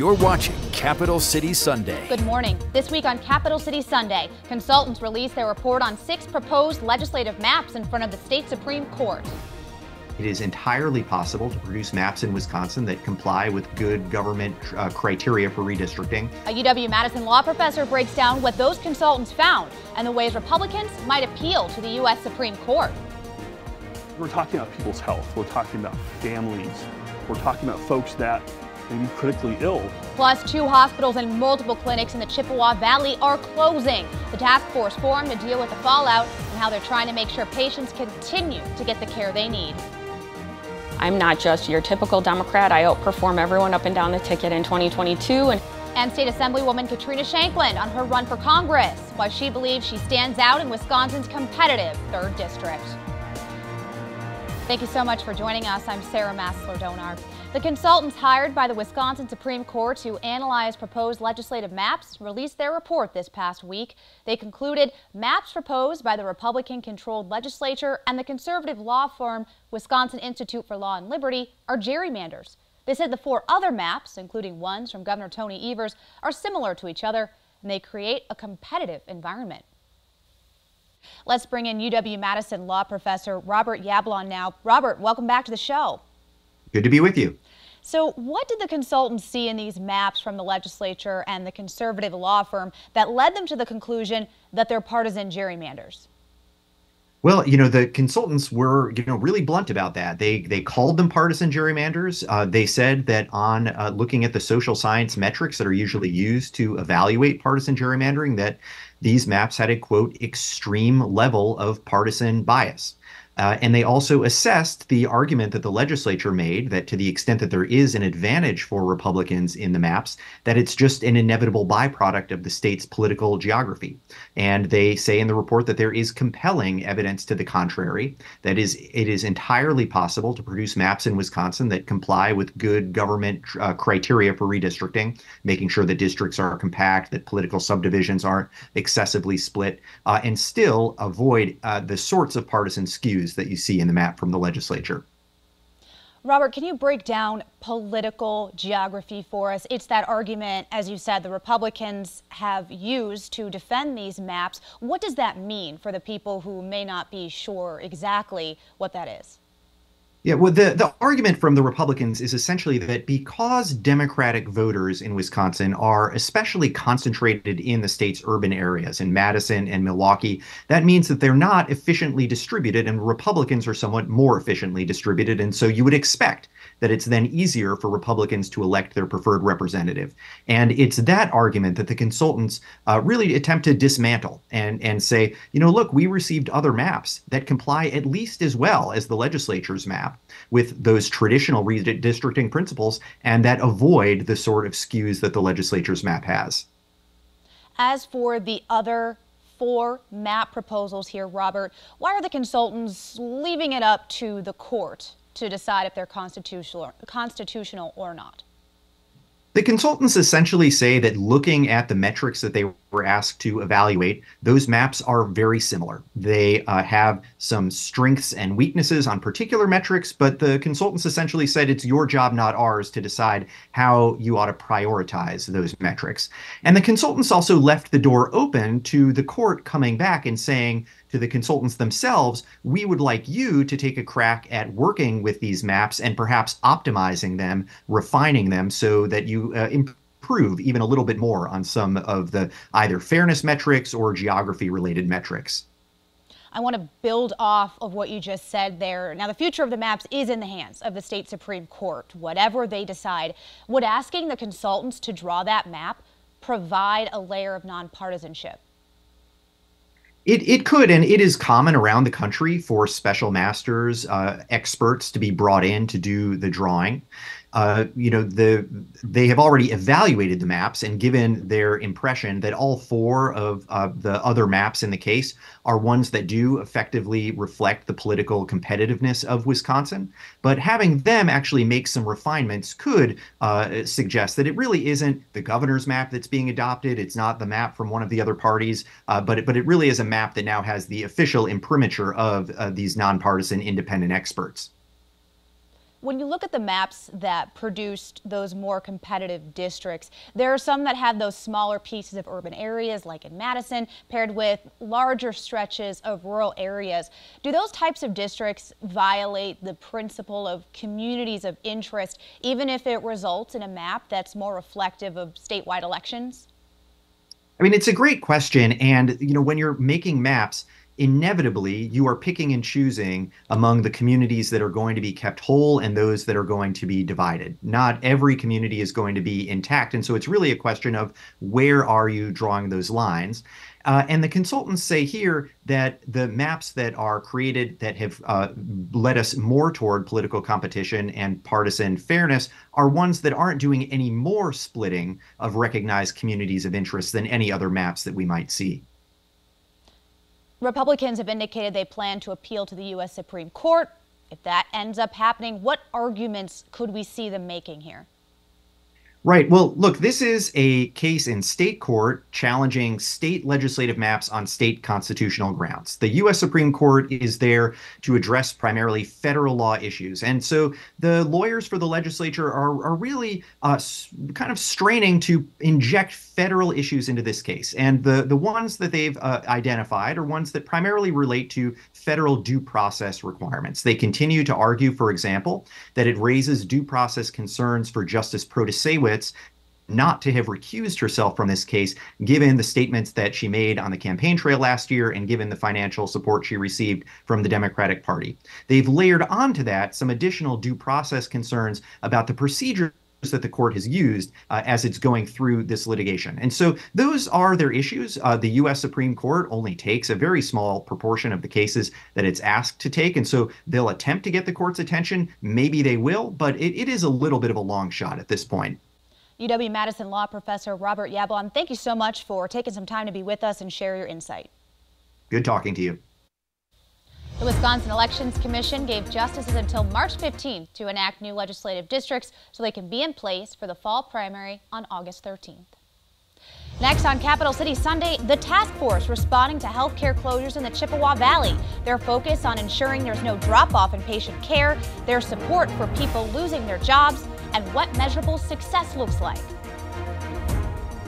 You're watching Capital City Sunday. Good morning. This week on Capital City Sunday, consultants released their report on 6 proposed legislative maps in front of the state Supreme Court. It is entirely possible to produce maps in Wisconsin that comply with good government criteria for redistricting. A UW-Madison law professor breaks down what those consultants found and the ways Republicans might appeal to the U.S. Supreme Court. We're talking about people's health. We're talking about families. We're talking about folks that may be critically ill. Plus, 2 hospitals and multiple clinics in the Chippewa Valley are closing. The task force formed to deal with the fallout and how they're trying to make sure patients continue to get the care they need. I'm not just your typical Democrat. I outperform everyone up and down the ticket in 2022. And State Assemblywoman Katrina Shankland on her run for Congress, why she believes she stands out in Wisconsin's competitive 3rd district. Thank you so much for joining us. I'm Sarah Massler-Donar. The consultants hired by the Wisconsin Supreme Court to analyze proposed legislative maps released their report this past week. They concluded maps proposed by the Republican-controlled legislature and the conservative law firm Wisconsin Institute for Law and Liberty are gerrymanders. They said the 4 other maps, including ones from Governor Tony Evers, are similar to each other, and they create a competitive environment. Let's bring in UW-Madison law professor Robert Yablon now. Robert, welcome back to the show. Good to be with you. So what did the consultants see in these maps from the legislature and the conservative law firm that led them to the conclusion that they're partisan gerrymanders? Well, the consultants were, really blunt about that. They called them partisan gerrymanders. They said that on looking at the social science metrics that are usually used to evaluate partisan gerrymandering, that these maps had a, quote, extreme level of partisan bias. And they also assessed the argument that the legislature made that to the extent that there is an advantage for Republicans in the maps, that it's just an inevitable byproduct of the state's political geography. And they say in the report that there is compelling evidence to the contrary, that it is entirely possible to produce maps in Wisconsin that comply with good government criteria for redistricting, making sure that districts are compact, that political subdivisions aren't excessively split, and still avoid the sorts of partisan skews that you see in the map from the legislature. Robert, can you break down political geography for us? It's that argument, as you said, the Republicans have used to defend these maps. What does that mean for the people who may not be sure exactly what that is? Yeah, well, the argument from the Republicans is essentially that because Democratic voters in Wisconsin are especially concentrated in the state's urban areas, in Madison and Milwaukee, that means that they're not efficiently distributed, and Republicans are somewhat more efficiently distributed. And so you would expect that it's then easier for Republicans to elect their preferred representative. And it's that argument that the consultants really attempt to dismantle and say, look, we received other maps that comply at least as well as the legislature's map with those traditional redistricting principles and that avoid the sort of skews that the legislature's map has. As for the other 4 map proposals here, Robert, why are the consultants leaving it up to the court to decide if they're constitutional or not? The consultants essentially say that looking at the metrics that they were asked to evaluate, those maps are very similar. They have some strengths and weaknesses on particular metrics, but the consultants essentially said it's your job, not ours, to decide how you ought to prioritize those metrics. And the consultants also left the door open to the court coming back and saying to the consultants themselves, we would like you to take a crack at working with these maps and perhaps optimizing them, refining them so that you improve even a little bit more on some of the either fairness metrics or geography related metrics. I want to build off of what you just said there. Now, the future of the maps is in the hands of the state Supreme Court, whatever they decide. Would asking the consultants to draw that map provide a layer of nonpartisanship? It could, and it is common around the country for special masters, experts to be brought in to do the drawing. They have already evaluated the maps and given their impression that all 4 of the other maps in the case are ones that do effectively reflect the political competitiveness of Wisconsin. But having them actually make some refinements could suggest that it really isn't the governor's map that's being adopted. It's not the map from one of the other parties, but it really is a map that now has the official imprimatur of these nonpartisan independent experts. When you look at the maps that produced those more competitive districts, there are some that have those smaller pieces of urban areas, like in Madison, paired with larger stretches of rural areas. Do those types of districts violate the principle of communities of interest, even if it results in a map that's more reflective of statewide elections? I mean, it's a great question. And, when you're making maps, inevitably you are picking and choosing among the communities that are going to be kept whole and those that are going to be divided. Not every community is going to be intact. And so it's really a question of where are you drawing those lines? And the consultants say here that the maps that are created that have led us more toward political competition and partisan fairness are ones that aren't doing any more splitting of recognized communities of interest than any other maps that we might see. Republicans have indicated they plan to appeal to the U.S. Supreme Court. If that ends up happening, what arguments could we see them making here? Right. Well, look, this is a case in state court challenging state legislative maps on state constitutional grounds. The U.S. Supreme Court is there to address primarily federal law issues. And so the lawyers for the legislature are really kind of straining to inject federal issues into this case. And the ones that they've identified are ones that primarily relate to federal due process requirements. They continue to argue, for example, that it raises due process concerns for Justice Protasewicz not to have recused herself from this case, given the statements that she made on the campaign trail last year and given the financial support she received from the Democratic Party. They've layered onto that some additional due process concerns about the procedure that the court has used as it's going through this litigation. And so those are their issues. The U.S. Supreme Court only takes a very small proportion of the cases that it's asked to take. And so they'll attempt to get the court's attention. Maybe they will, but it is a little bit of a long shot at this point. UW-Madison law professor Robert Yablon, thank you so much for taking some time to be with us and share your insight. Good talking to you. The Wisconsin Elections Commission gave justices until March 15th to enact new legislative districts so they can be in place for the fall primary on August 13th. Next on Capital City Sunday, the task force responding to healthcare closures in the Chippewa Valley. Their focus on ensuring there's no drop-off in patient care, their support for people losing their jobs, and what measurable success looks like.